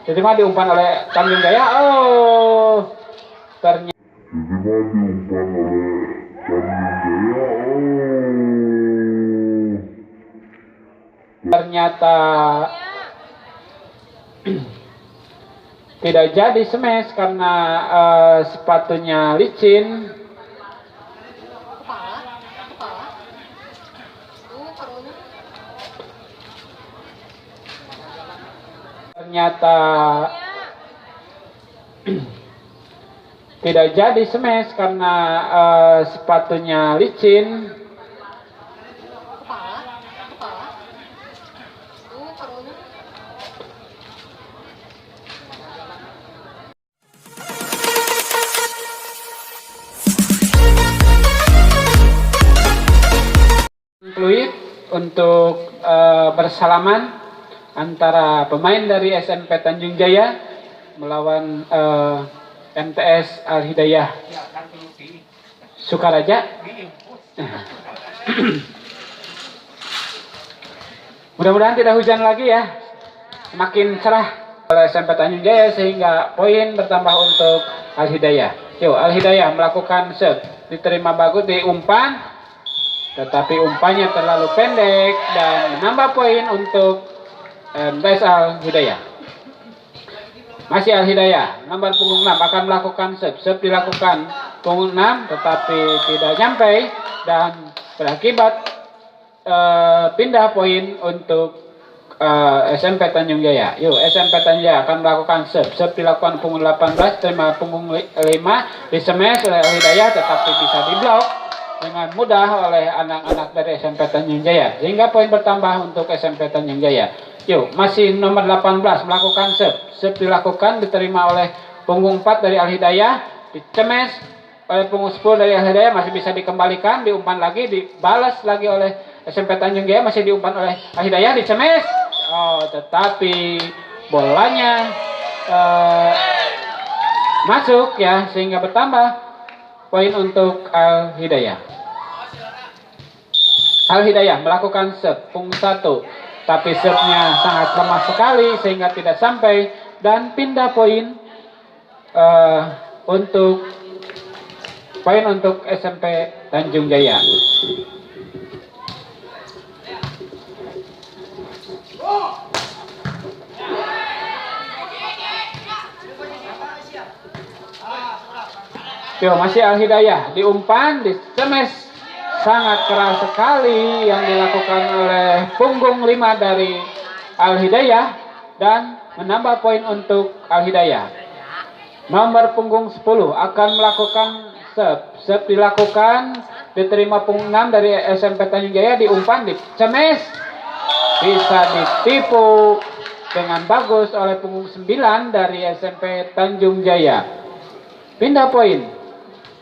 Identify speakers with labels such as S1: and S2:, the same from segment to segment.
S1: diterima diumpan oleh Tanjung Jaya. Oh, ternyata tidak jadi smash karena sepatunya licin. Ternyata tidak jadi smash karena sepatunya licin. Fluid untuk bersalaman antara pemain dari SMP Tanjung Jaya melawan MTS Al Hidayah Sukaraja. Mudah-mudahan tidak hujan lagi ya, semakin cerah oleh SMP Tanjung Jaya sehingga poin bertambah untuk Al Hidayah. Yuk, Al Hidayah melakukan serve, diterima bagus di umpan, tetapi umpannya terlalu pendek dan menambah poin untuk MTS Al Hidayah. Masih Al Hidayah, nomor punggung 6 akan melakukan serve. Serve dilakukan punggung 6 tetapi tidak sampai dan berakibat pindah poin untuk SMP Tanjung Jaya. Yuk, SMP Tanjung Jaya akan melakukan serve. Serve dilakukan punggung 18, terima punggung 5, di-smash oleh Al Hidayah tetapi bisa diblok dengan mudah oleh anak-anak dari SMP Tanjung Jaya sehingga poin bertambah untuk SMP Tanjung Jaya. Yuk, masih nomor 18 melakukan serve. Serve dilakukan, diterima oleh punggung 4 dari Al Hidayah, di-smash oleh punggung 10 dari Al Hidayah, masih bisa dikembalikan, diumpan lagi, dibalas lagi oleh SMP Tanjung Jaya, masih diumpan oleh Al Hidayah, di-smash. Oh, tetapi bolanya masuk ya sehingga bertambah poin untuk Al Hidayah. Al Hidayah melakukan serve punggung 1, tapi serve-nya sangat lemah sekali sehingga tidak sampai dan pindah poin untuk SMP Tanjung Jaya. Yo, masih Al Hidayah diumpan, di-smash sangat keras sekali yang dilakukan oleh punggung 5 dari Al Hidayah dan menambah poin untuk Al Hidayah. Nomor punggung 10 akan melakukan serve. Serve dilakukan, diterima punggung 6 dari SMP Tanjung Jaya, diumpan, di-smash, bisa ditipu dengan bagus oleh punggung 9 dari SMP Tanjung Jaya. Pindah poin.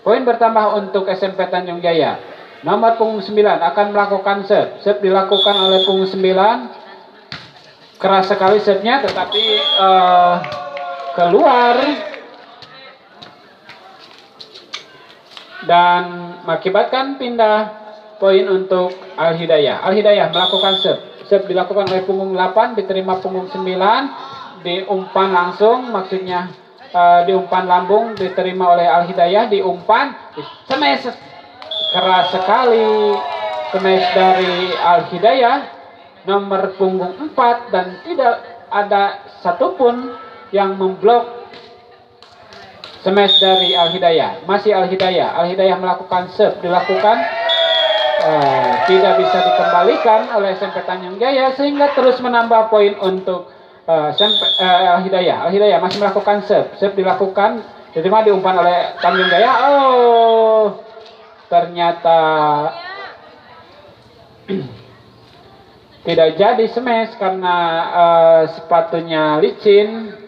S1: Poin bertambah untuk SMP Tanjung Jaya. Nomor punggung 9 akan melakukan serve. Serve dilakukan oleh punggung 9. Keras sekali serve-nya tetapi keluar dan mengakibatkan pindah poin untuk Al Hidayah. Al Hidayah melakukan serve. Serve dilakukan oleh punggung 8, diterima punggung 9, diumpan langsung, maksudnya diumpan lambung, diterima oleh Al Hidayah, diumpan, smash keras sekali, smash dari Al Hidayah, nomor punggung 4 dan tidak ada satupun yang memblok smash dari Al Hidayah. Masih Al Hidayah. Al Hidayah melakukan serve, dilakukan, tidak bisa dikembalikan oleh SMP Tanjung Jaya sehingga terus menambah poin untuk Al Hidayah. Al Hidayah masih melakukan serve. Serve dilakukan, diterima, diumpan oleh Tanjung Jaya. Oh, ternyata tidak jadi smash karena sepatunya licin.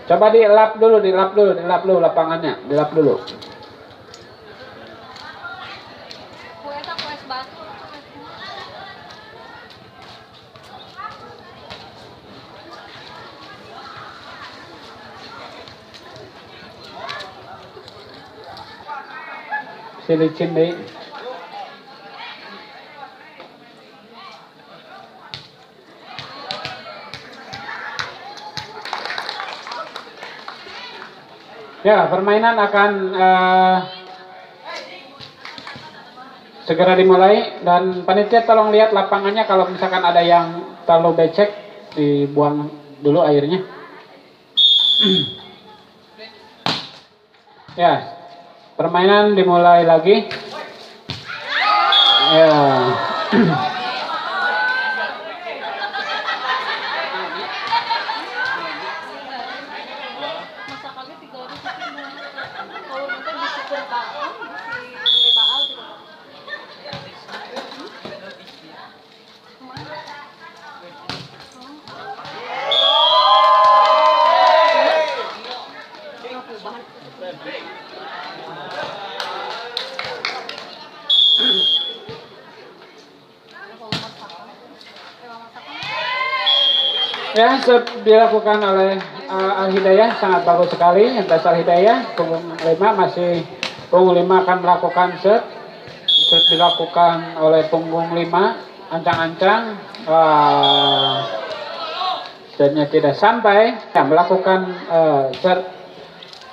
S1: Coba dilap dulu lapangannya, dilap dulu. si licin deui. Ya, permainan akan segera dimulai, dan panitia tolong lihat lapangannya, kalau misalkan ada yang terlalu becek dibuang dulu airnya. Ya, permainan dimulai lagi. Ya. Ya, dilakukan oleh Al-Hidayah, sangat bagus sekali. MTS Al-Hidayah, punggung 5 masih, punggung 5 akan melakukan set dilakukan oleh punggung 5, ancang-ancang. Setnya tidak sampai, ya, melakukan set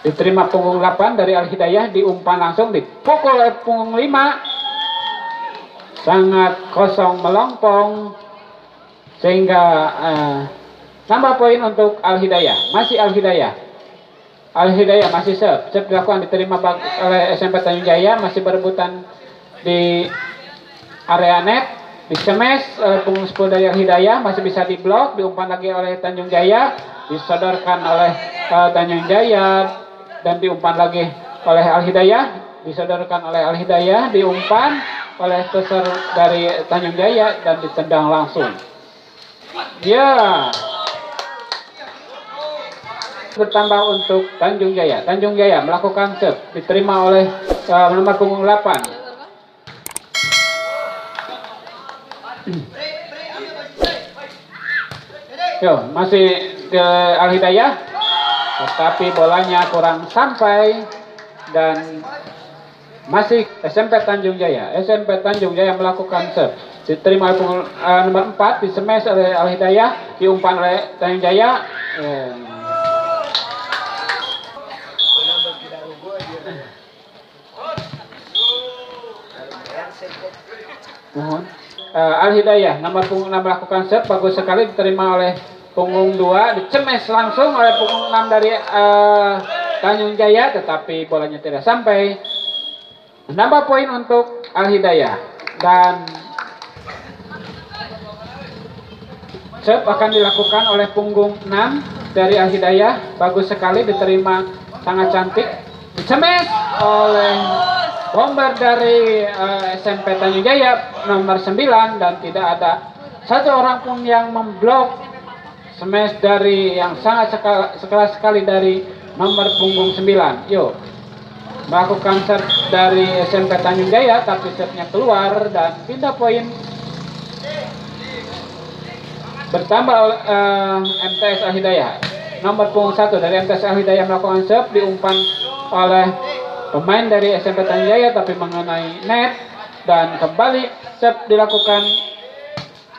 S1: diterima punggung 8 dari Al-Hidayah, diumpan langsung, dipukul oleh punggung 5, sangat kosong melompong, sehingga nambah poin untuk Al-Hidayah. Masih Al-Hidayah. Al-Hidayah masih serve dilakukan, diterima oleh SMP Tanjung Jaya, masih berebutan di area net, disemes oleh punggung 10 dari Al-Hidayah, masih bisa diblok, diumpan lagi oleh Tanjung Jaya, disodorkan oleh Tanjung Jaya, dan diumpan lagi oleh Al-Hidayah, disodorkan oleh Al-Hidayah, diumpan oleh peser dari Tanjung Jaya, dan ditendang langsung. Ya, bertambah untuk Tanjung Jaya. Tanjung Jaya melakukan serve, diterima oleh nomor punggung 8. Yo, masih Al-Hidayah, tetapi bolanya kurang sampai, dan masih SMP Tanjung Jaya. SMP Tanjung Jaya melakukan serve, diterima oleh punggung nomor 4, disemes oleh Al-Hidayah, diumpan oleh Tanjung Jaya. Mohon. Al-Hidayah nomor punggung 6 melakukan serve, bagus sekali, diterima oleh punggung 2, dicemes langsung oleh punggung 6 dari Tanjung Jaya, tetapi bolanya tidak sampai. Menambah poin untuk Al-Hidayah, dan serve akan dilakukan oleh punggung 6 dari Al-Hidayah, bagus sekali, diterima sangat cantik, dicemes oleh bomber dari SMP Tanjung Jaya nomor 9, dan tidak ada satu orang pun yang memblok smash dari yang sangat sekelas sekali dari nomor punggung 9. Yo, melakukan serve dari SMP Tanjung Jaya, tapi serve-nya keluar, dan pindah poin bertambah MTS Al-Hidayah. Nomor punggung 1 dari MTS Al-Hidayah melakukan serve, diumpan oleh pemain dari SMP Tanjung Jaya, tapi mengenai net, dan kembali serve dilakukan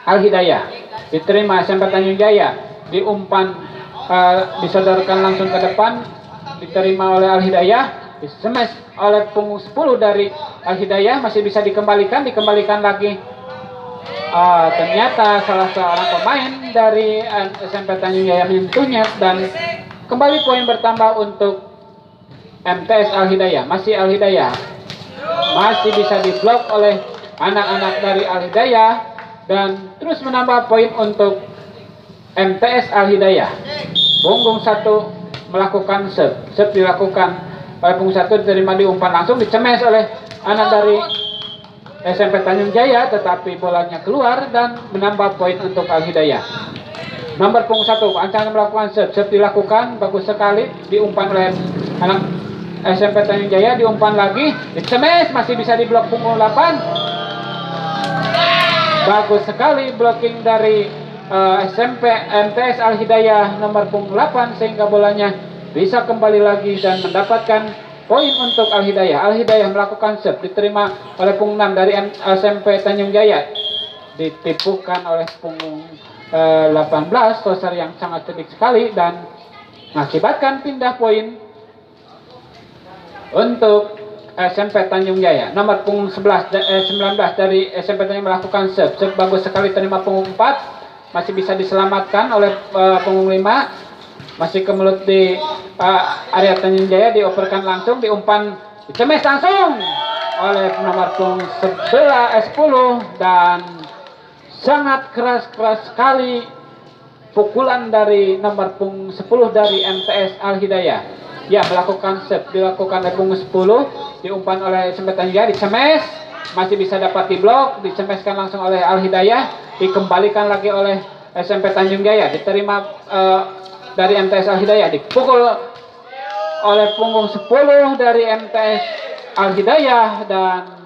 S1: Al-Hidayah, diterima SMP Tanjung Jaya, diumpan disodorkan langsung ke depan, diterima oleh Al-Hidayah, disemes oleh punggung 10 dari Al-Hidayah, masih bisa dikembalikan lagi. Ternyata salah seorang pemain dari SMP Tanjung Jaya menyentuhnya, dan kembali poin bertambah untuk MTS Al-Hidayah. Masih Al-Hidayah, masih bisa diblok oleh anak-anak dari Al-Hidayah, dan terus menambah poin untuk MTS Al-Hidayah. Punggung 1 melakukan serve dilakukan oleh punggung 1, diterima, diumpan langsung, dicemes oleh anak dari SMP Tanjung Jaya, tetapi bolanya keluar, dan menambah poin untuk Al-Hidayah. Nomor punggung 1 ancaman melakukan serve dilakukan, bagus sekali, diumpan oleh anak SMP Tanjung Jaya, diumpan lagi, dicemes, masih bisa diblok punggung 8. Bagus sekali blocking dari SMP MTS Al-Hidayah nomor punggung 8, sehingga bolanya bisa kembali lagi dan mendapatkan poin untuk Al Hidayah. Al Hidayah melakukan serve, diterima oleh punggung 6 dari SMP Tanjung Jaya, ditipukan oleh punggung 18, tosar yang sangat cerdik sekali dan mengakibatkan pindah poin untuk SMP Tanjung Jaya. Nomor punggung 19 dari SMP Tanjung melakukan serve. Serve bagus sekali, terima punggung 4, masih bisa diselamatkan oleh punggung 5, masih ke mulut di area Tanjung Jaya, dioperkan langsung, diumpan, dicemes langsung oleh nomor punggung 10 dan sangat keras sekali pukulan dari nomor punggung 10 dari MTS Al Hidayah. Ya, melakukan serve, dilakukan oleh punggung 10, diumpan oleh SMP Tanjung Jaya, dicemes, masih bisa dapat diblok, dicemeskan langsung oleh Al Hidayah, dikembalikan lagi oleh SMP Tanjung Jaya, diterima dari MTS Al Hidayah, dipukul oleh punggung 10 dari MTS Al Hidayah dan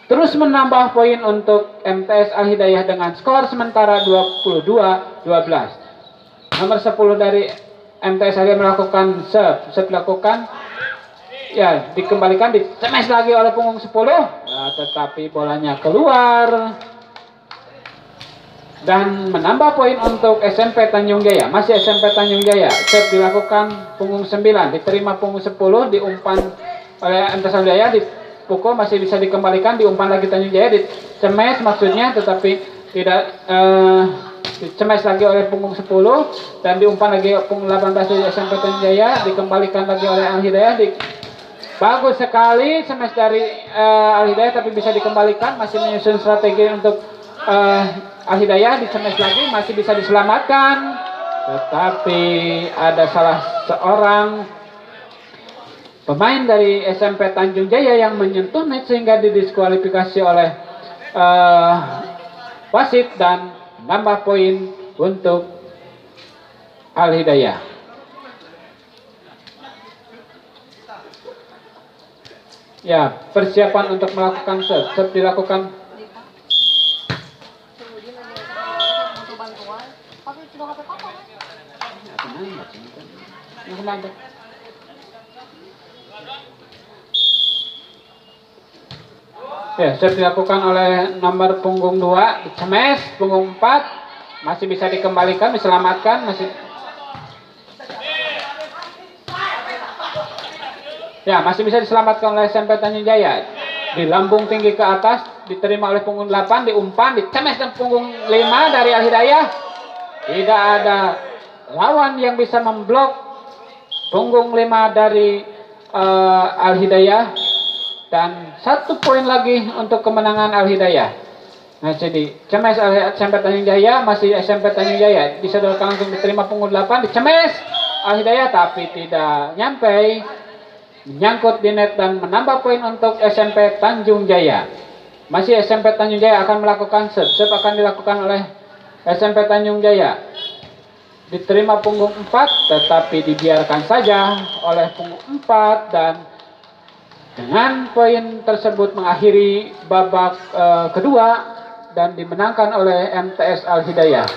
S1: terus menambah poin untuk MTS Al Hidayah dengan skor sementara 22-12. Nomor 10 dari MTS Al Hidayah melakukan serve dilakukan, ya, dikembalikan, dicemes lagi oleh punggung 10, tetapi bolanya keluar dan menambah poin untuk SMP Tanjung Jaya. Masih SMP Tanjung Jaya, serve dilakukan punggung 9, diterima punggung 10, diumpan oleh MTS Al Hidayah, pukul, masih bisa dikembalikan, diumpan lagi Tanjung Jaya, dicemes maksudnya, tetapi tidak dicemes lagi oleh punggung 10 dan diumpan lagi punggung 18 dari SMP Tanjung Jaya, dikembalikan lagi oleh Al Hidayah. Bagus sekali cemes dari Al Hidayah, tapi bisa dikembalikan, masih menyusun strategi untuk Al Hidayah, dicemes lagi, masih bisa diselamatkan, tetapi ada salah seorang pemain dari SMP Tanjung Jaya yang menyentuh net sehingga didiskualifikasi oleh wasit dan menambah poin untuk Al Hidayah. Ya, persiapan untuk melakukan serve. Serve dilakukan. Ya, serve dilakukan oleh nomor punggung 2, dicemes, punggung 4, masih bisa dikembalikan, diselamatkan, masih bisa diselamatkan oleh SMP Tanjung Jaya. Di lambung tinggi ke atas, diterima oleh punggung 8, diumpan, dicemes dan punggung 5 dari Al Hidayah. Tidak ada lawan yang bisa memblok punggung 5 dari Al Hidayah. Dan 1 poin lagi untuk kemenangan Al Hidayah. Nah, jadi cemes SMP Tanjung Jaya, masih SMP Tanjung Jaya, disodorkan langsung, diterima punggung 8, dicemes Al Hidayah, tapi tidak nyampe, menyangkut di net dan menambah poin untuk SMP Tanjung Jaya. Masih SMP Tanjung Jaya akan melakukan serve. Serve akan dilakukan oleh SMP Tanjung Jaya, diterima punggung 4, tetapi dibiarkan saja oleh punggung 4 dan dengan poin tersebut mengakhiri babak kedua dan dimenangkan oleh MTS Al Hidayah.